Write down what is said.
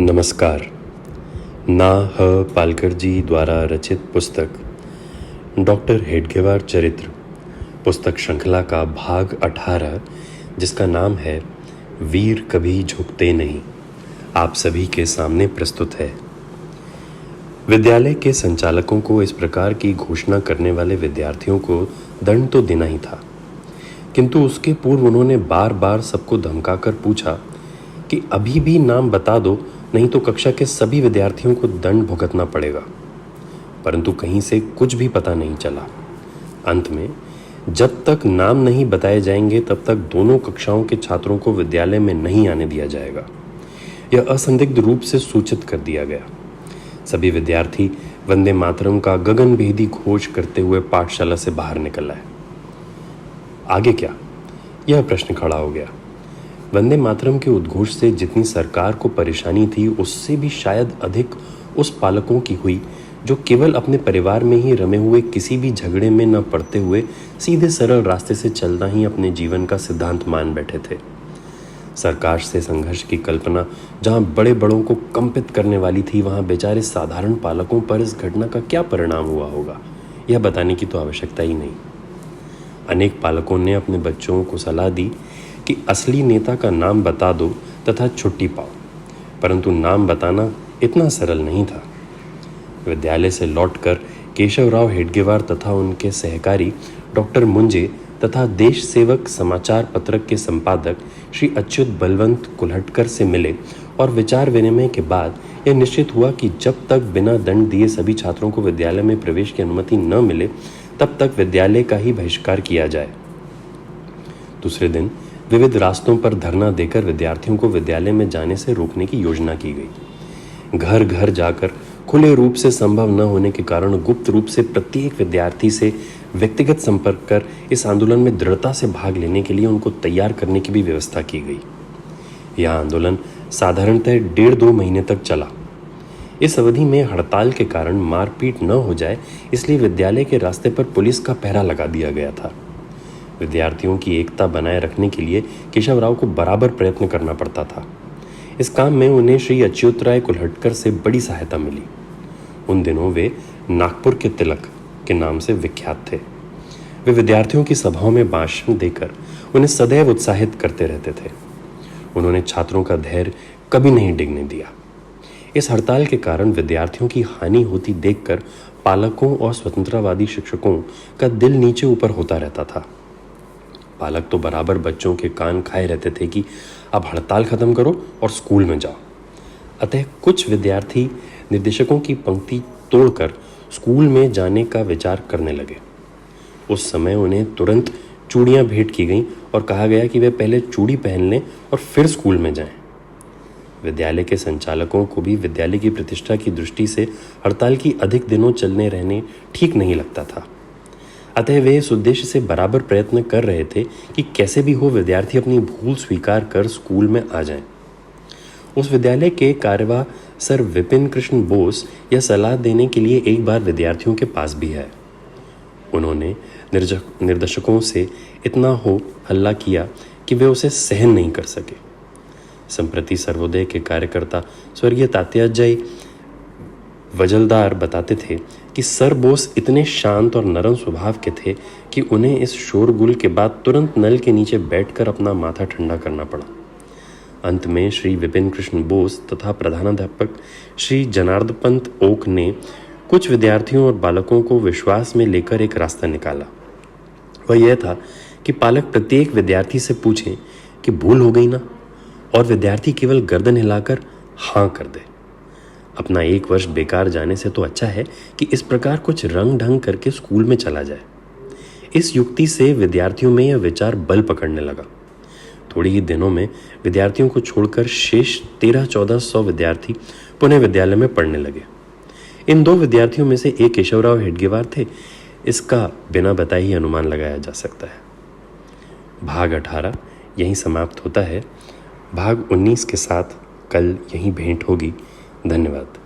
नमस्कार। ना. ह. पालकर जी द्वारा रचित पुस्तक डॉक्टर हेडगेवार चरित्र पुस्तक श्रृंखला का भाग 18, जिसका नाम है वीर कभी झुकते नहीं, आप सभी के सामने प्रस्तुत है। विद्यालय के संचालकों को इस प्रकार की घोषणा करने वाले विद्यार्थियों को दंड तो देना ही था, किंतु उसके पूर्व उन्होंने बार बार सबको धमकाकर पूछा कि अभी भी नाम बता दो, नहीं तो कक्षा के सभी विद्यार्थियों को दंड भुगतना पड़ेगा। परंतु कहीं से कुछ भी पता नहीं चला। अंत में जब तक नाम नहीं बताए जाएंगे तब तक दोनों कक्षाओं के छात्रों को विद्यालय में नहीं आने दिया जाएगा, यह असंदिग्ध रूप से सूचित कर दिया गया। सभी विद्यार्थी वंदे मातरम का गगनभेदी घोष करते हुए पाठशाला से बाहर निकल आए। आगे क्या, यह प्रश्न खड़ा हो गया। वंदे मातरम के उद्घोष से जितनी सरकार को परेशानी थी, उससे भी शायद अधिक उस पालकों की हुई जो केवल अपने परिवार में ही रमे हुए किसी भी झगड़े में न पड़ते हुए सीधे सरल रास्ते से चलना ही अपने जीवन का सिद्धांत मान बैठे थे। सरकार से संघर्ष की कल्पना जहां बड़े बड़ों को कंपित करने वाली थी, वहां बेचारे साधारण पालकों पर इस घटना का क्या परिणाम हुआ होगा, यह बताने की तो आवश्यकता ही नहीं। अनेक पालकों ने अपने बच्चों को सलाह दी कि असली नेता का नाम बता दो तथा छुट्टी पाओ, परंतु नाम बताना इतना सरल नहीं था। विद्यालय से लौटकर केशवराव हेडगेवार तथा उनके सहकारी डॉक्टर मुंजे तथा देश सेवक समाचार पत्रक के संपादक श्री अच्युत बलवंत कुल्हटकर से मिले और विचार विनिमय के बाद यह निश्चित हुआ कि जब तक बिना दंड दिए सभी छात्रों को विद्यालय में प्रवेश की अनुमति न मिले, तब तक विद्यालय का ही बहिष्कार किया जाए। दूसरे दिन विविध रास्तों पर धरना देकर विद्यार्थियों को विद्यालय में जाने से रोकने की योजना की गई। घर घर जाकर खुले रूप से संभव न होने के कारण गुप्त रूप से प्रत्येक विद्यार्थी से व्यक्तिगत संपर्क कर इस आंदोलन में दृढ़ता से भाग लेने के लिए उनको तैयार करने की भी व्यवस्था की गई। यह आंदोलन साधारणतः 1.5-2 महीने तक चला। इस अवधि में हड़ताल के कारण मारपीट न हो जाए, इसलिए विद्यालय के रास्ते पर पुलिस का पहरा लगा दिया गया था। विद्यार्थियों की एकता बनाए रखने के लिए केशवराव को बराबर प्रयत्न करना पड़ता था। इस काम में उन्हें श्री अच्युतराय कुल्हटकर से बड़ी सहायता मिली। उन दिनों वे नागपुर के तिलक के नाम से विख्यात थे। वे विद्यार्थियों की सभाओं में भाषण देकर उन्हें सदैव उत्साहित करते रहते थे। उन्होंने छात्रों का धैर्य कभी नहीं डिगने दिया। इस हड़ताल के कारण विद्यार्थियों की हानि होती देखकर पालकों और स्वतंत्रवादी शिक्षकों का दिल नीचे ऊपर होता रहता था। पालक तो बराबर बच्चों के कान खाए रहते थे कि अब हड़ताल खत्म करो और स्कूल में जाओ। अतः कुछ विद्यार्थी निर्देशकों की पंक्ति तोड़कर स्कूल में जाने का विचार करने लगे। उस समय उन्हें तुरंत चूड़ियां भेंट की गईं और कहा गया कि वे पहले चूड़ी पहन लें और फिर स्कूल में जाएं। विद्यालय के संचालकों को भी विद्यालय की प्रतिष्ठा की दृष्टि से हड़ताल की अधिक दिनों चलने रहने ठीक नहीं लगता था। अतः वे इस उद्देश्य से बराबर प्रयत्न कर रहे थे कि कैसे भी हो विद्यार्थी अपनी भूल स्वीकार कर स्कूल में आ जाएं। उस विद्यालय के कार्यवाह सर विपिन कृष्ण बोस यह सलाह देने के लिए एक बार विद्यार्थियों के पास भी है। उन्होंने निर्देशकों से इतना हो हल्ला किया कि वे उसे सहन नहीं कर सके। संप्रति सर्वोदय के कार्यकर्ता स्वर्गीय तात्याजय वजलदार बताते थे कि सर बोस इतने शांत और नरम स्वभाव के थे कि उन्हें इस शोरगुल के बाद तुरंत नल के नीचे बैठकर अपना माथा ठंडा करना पड़ा। अंत में श्री विपिन कृष्ण बोस तथा प्रधानाध्यापक श्री जनार्दन पंत ओक ने कुछ विद्यार्थियों और बालकों को विश्वास में लेकर एक रास्ता निकाला। वह यह था कि पालक प्रत्येक विद्यार्थी से पूछें कि भूल हो गई ना, और विद्यार्थी केवल गर्दन हिलाकर हाँ कर दे। अपना 1 वर्ष बेकार जाने से तो अच्छा है कि इस प्रकार कुछ रंग ढंग करके स्कूल में चला जाए। इस युक्ति से विद्यार्थियों में यह विचार बल पकड़ने लगा। थोड़ी ही दिनों में विद्यार्थियों को छोड़कर शेष 1300-1400 विद्यार्थी पुनः विद्यालय में पढ़ने लगे। इन 2 विद्यार्थियों में से एक केशवराव हेडगेवार थे, इसका बिना बताए ही अनुमान लगाया जा सकता है। भाग 18 यहीं समाप्त होता है। भाग 19 के साथ कल यहीं भेंट होगी। धन्यवाद।